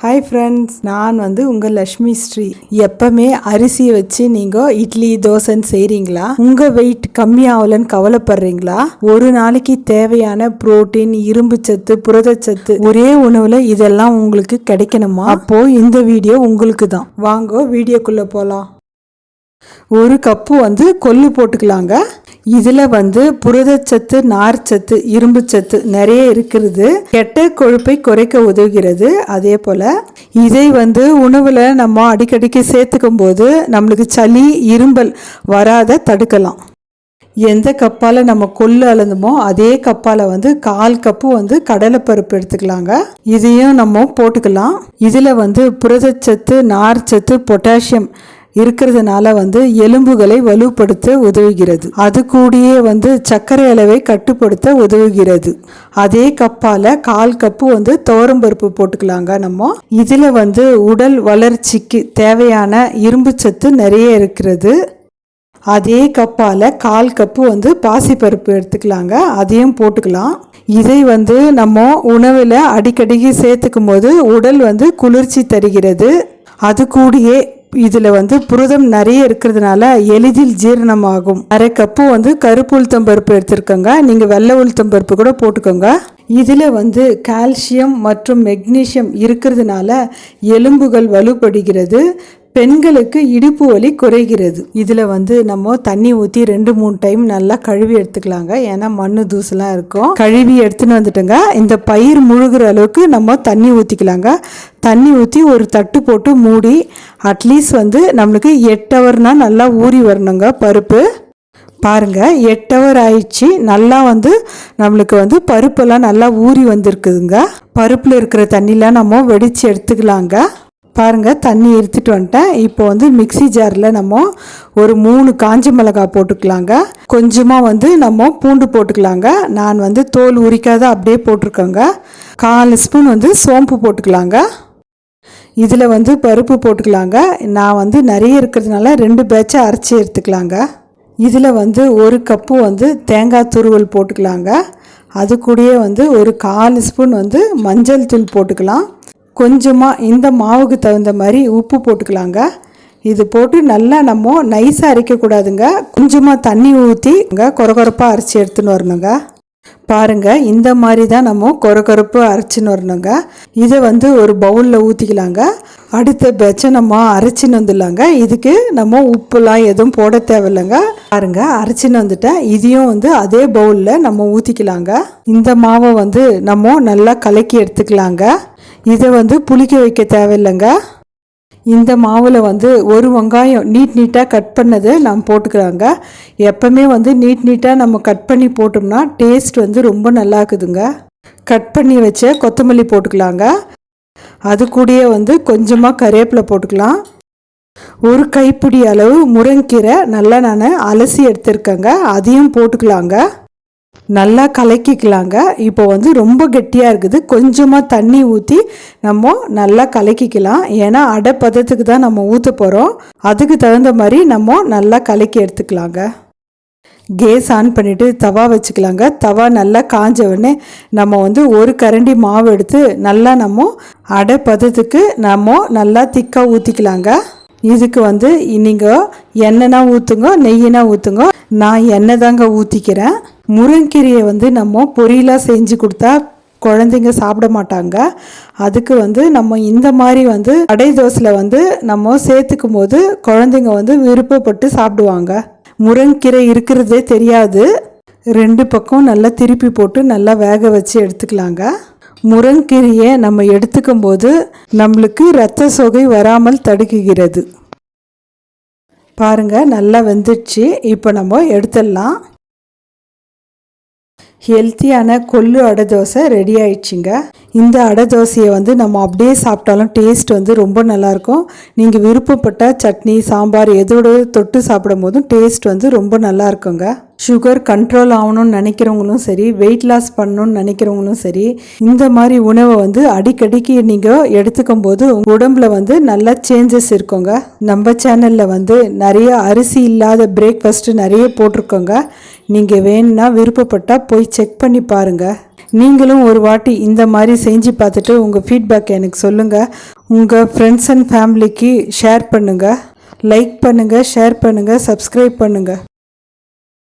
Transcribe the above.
Hi friends, நான் உங்கள் லக்ஷ்மி ஸ்ரீ. எப்பவுமே அரிசியை வச்சு நீங்கள் இட்லி தோசைன்னு செய்கிறீங்களா? உங்கள் வெயிட் கம்மியாகலன்னு கவலைப்படுறீங்களா? ஒரு நாளைக்கு தேவையான புரோட்டீன், இரும்பு சத்து, புரதச்சத்து ஒரே உணவில் இதெல்லாம் உங்களுக்கு கிடைக்கணுமா? அப்போ இந்த வீடியோ உங்களுக்கு தான். வாங்க வீடியோக்குள்ளே போகலாம். ஒரு கப்பு கொள்ளு போட்டுக்கலாங்க. இதில் புரதச்சத்து, நார்ச்சத்து, இரும்பு சத்து நிறைய இருக்கிறது. கெட்ட கொழுப்பை குறைக்க உதவுகிறது. அதே போல் இதை உணவில் நம்ம அடிக்கடிக்கு சேர்த்துக்கும் போது நம்மளுக்கு சளி, இரும்பல் வராத தடுக்கலாம். எந்த கப்பால் நம்ம கொள்ளு அளந்தமோ அதே கப்பால் 1/4 கப்பு கடலைப்பருப்பு எடுத்துக்கலாங்க. இதையும் நம்ம போட்டுக்கலாம். இதில் புரதச்சத்து, நார்ச்சத்து, பொட்டாசியம் இருக்கிறதுனால எலும்புகளை வலுப்படுத்த உதவுகிறது. அது கூடியே சர்க்கரை அளவை கட்டுப்படுத்த உதவுகிறது. அதே கப்பால் 1/4 கப்பு துவரம்பருப்பு போட்டுக்கலாங்க. நம்ம இதில் உடல் வளர்ச்சிக்கு தேவையான இரும்பு சத்து நிறைய இருக்கிறது. அதே கப்பால் 1/4 கப்பு பாசிப்பருப்பு எடுத்துக்கலாங்க. அதையும் போட்டுக்கலாம். இதை நம்ம உணவில் அடிக்கடிக்கு சேர்த்துக்கும் போது உடல் குளிர்ச்சி தருகிறது. அது கூடியே இதில் புரதம் நிறைய இருக்கிறதுனால எளிதில் ஜீரணமாகும். 1/2 கப்பு கருப்பு உளுத்தம்பருப்பு எடுத்துருக்கோங்க. நீங்கள் வெள்ளை உளுத்தம்பருப்பு கூட போட்டுக்கோங்க. இதில் கால்சியம் மற்றும் மெக்னீசியம் இருக்கிறதுனால எலும்புகள் வலுப்படுகிறது. பெண்களுக்கு இடுப்பு வலி குறைகிறது. இதில் நம்ம தண்ணி ஊற்றி 2-3 டைம் நல்லா கழுவி எடுத்துக்கலாங்க. ஏன்னா மண்ணு தூசெலாம் இருக்கும். கழுவி எடுத்துன்னு வந்துட்டுங்க. இந்த பயிர் முழுகிற அளவுக்கு நம்ம தண்ணி ஊற்றிக்கலாங்க. தண்ணி ஊற்றி ஒரு தட்டு போட்டு மூடி அட்லீஸ்ட் நம்மளுக்கு 8 ஹவர்னால் நல்லா ஊறி வரணுங்க பருப்பு. பாருங்கள், 8 ஹவர் ஆயிடுச்சு. நல்லா நம்மளுக்கு பருப்பெல்லாம் நல்லா ஊறி வந்திருக்குதுங்க. பருப்பில் இருக்கிற தண்ணிலாம் நம்ம வெடித்து எடுத்துக்கலாங்க. பாருங்கள், தண்ணி எடுத்துகிட்டு வந்துட்டேன். இப்போ மிக்சி ஜாரில் நம்ம ஒரு 3 காஞ்ச மிளகாய் போட்டுக்கலாங்க. கொஞ்சமாக நம்ம பூண்டு போட்டுக்கலாங்க. நான் தோல் உரிக்காத அப்படியே போட்டிருக்கேங்க. 1/4 ஸ்பூன் சோம்பு போட்டுக்கலாங்க. இதில் பருப்பு போட்டுக்கலாங்க. நான் நிறைய இருக்கிறதுனால 2 பேட்சாக அரைச்சி எடுத்துக்கலாங்க. இதில் 1 கப்பு தேங்காய் துருவல் போட்டுக்கலாங்க. அது கூடயே ஒரு 1/4 ஸ்பூன் மஞ்சள் தூள் போட்டுக்கலாம். கொஞ்சமாக இந்த மாவுக்கு தகுந்த மாதிரி உப்பு போட்டுக்கலாங்க. இது போட்டு நல்லா நம்ம நைஸாக அரைக்கக்கூடாதுங்க. கொஞ்சமாக தண்ணி ஊற்றி கொரகொரப்பாக அரைச்சி எடுத்துன்னு வரணுங்க. பாருங்கள், இந்த மாதிரி தான் நம்ம கொரகொரப்பு அரைச்சின்னு வரணுங்க. இதை ஒரு பவுலில் ஊற்றிக்கலாங்க. அடுத்த பேட்சை நம்ம அரைச்சின்னு வந்துடலாங்க. இதுக்கு நம்ம உப்புலாம் எதுவும் போட தேவையில்லைங்க. பாருங்கள், அரைச்சின்னு வந்துட்டேன். இதையும் அதே பவுலில் நம்ம ஊற்றிக்கலாங்க. இந்த மாவை நம்ம நல்லா கலக்கி எடுத்துக்கலாங்க. இதை புளிக்க வைக்க தேவையில்லைங்க. இந்த மாவில் ஒரு வெங்காயம் நீட்டாக கட் பண்ணது நான் போட்டுக்கிறாங்க. எப்பவுமே நீட்டாக நம்ம கட் பண்ணி போட்டோம்னா டேஸ்ட் ரொம்ப நல்லா இருக்குதுங்க. கட் பண்ணி வச்ச கொத்தமல்லி போட்டுக்கலாங்க. அது கூடயே கொஞ்சமாக கருவேப்பிலை போட்டுக்கலாம். ஒரு கைப்பிடி அளவு முருங்கீரை நல்லா நான் அலசி எடுத்துருக்கேங்க. அதையும் போட்டுக்கலாங்க. நல்லா கலக்கிக்கலாங்க. இப்போ ரொம்ப கெட்டியாக இருக்குது. கொஞ்சமாக தண்ணி ஊற்றி நம்ம நல்லா கலக்கிக்கலாம். ஏன்னா அடை பதத்துக்கு தான் நம்ம ஊற்ற போகிறோம். அதுக்கு தகுந்த மாதிரி நம்ம நல்லா கலக்கி எடுத்துக்கலாங்க. கேஸ் ஆன் பண்ணிவிட்டு தவா வச்சுக்கலாங்க. தவா நல்லா காஞ்ச உடனே நம்ம ஒரு கரண்டி மாவு எடுத்து நல்லா நம்ம அடை பதத்துக்கு நம்ம நல்லா திக்காக ஊற்றிக்கலாங்க. இதுக்கு நீங்கள் எண்ணெய்னா ஊற்றுங்க, நெய்யினா ஊற்றுங்க. நான் எண்ணெய் தாங்க ஊற்றிக்கிறேன். முருங்கீரையை நம்ம பொரியலாக செஞ்சு கொடுத்தா குழந்தைங்க சாப்பிட மாட்டாங்க. அதுக்கு நம்ம இந்த மாதிரி அடை தோசையில் நம்ம சேர்த்துக்கும் போது குழந்தைங்க விருப்பப்பட்டு சாப்பிடுவாங்க. முருங்கீரை இருக்கிறதே தெரியாது. 2 பக்கம் நல்லா திருப்பி போட்டு நல்லா வேக வச்சு எடுத்துக்கலாங்க. முருங்கீரையை நம்ம எடுத்துக்கும் போது நம்மளுக்கு இரத்த சோகை வராமல் தடுக்குகிறது. பாருங்கள், நல்லா வெந்துடுச்சு. இப்போ நம்ம எடுத்துடலாம். ஹெல்த்தியான கொள்ளு அடை தோசை ரெடி ஆயிடுச்சுங்க. இந்த அடை தோசையை நம்ம அப்படியே சாப்பிட்டாலும் டேஸ்ட் ரொம்ப நல்லாயிருக்கும். நீங்கள் விருப்பப்பட்ட சட்னி, சாம்பார் எதோடு தொட்டு சாப்பிடும் போதும் டேஸ்ட் ரொம்ப நல்லா இருக்குங்க. சுகர் கண்ட்ரோல் ஆகணும்னு நினைக்கிறவங்களும் சரி, வெயிட் லாஸ் பண்ணணும்னு நினைக்கிறவங்களும் சரி, இந்த மாதிரி உணவை அடிக்கடிக்கு நீங்கள் எடுத்துக்கும் போது உடம்புல நல்லா சேஞ்சஸ் இருக்குங்க. நம்ம சேனலில் நிறைய அரிசி இல்லாத பிரேக்ஃபாஸ்ட்டு நிறைய போட்டிருக்கோங்க. நீங்கள் வேணும்னா விருப்பப்பட்டால் போய் செக் பண்ணி பாருங்கள். நீங்களும் ஒரு வாட்டி இந்த மாதிரி செஞ்சு பார்த்துட்டு உங்கள் ஃபீட்பேக் எனக்கு சொல்லுங்கள். உங்கள் ஃப்ரெண்ட்ஸ் அண்ட் ஃபேமிலிக்கு ஷேர் பண்ணுங்கள். லைக் பண்ணுங்கள், ஷேர் பண்ணுங்கள், சப்ஸ்கிரைப் பண்ணுங்கள்.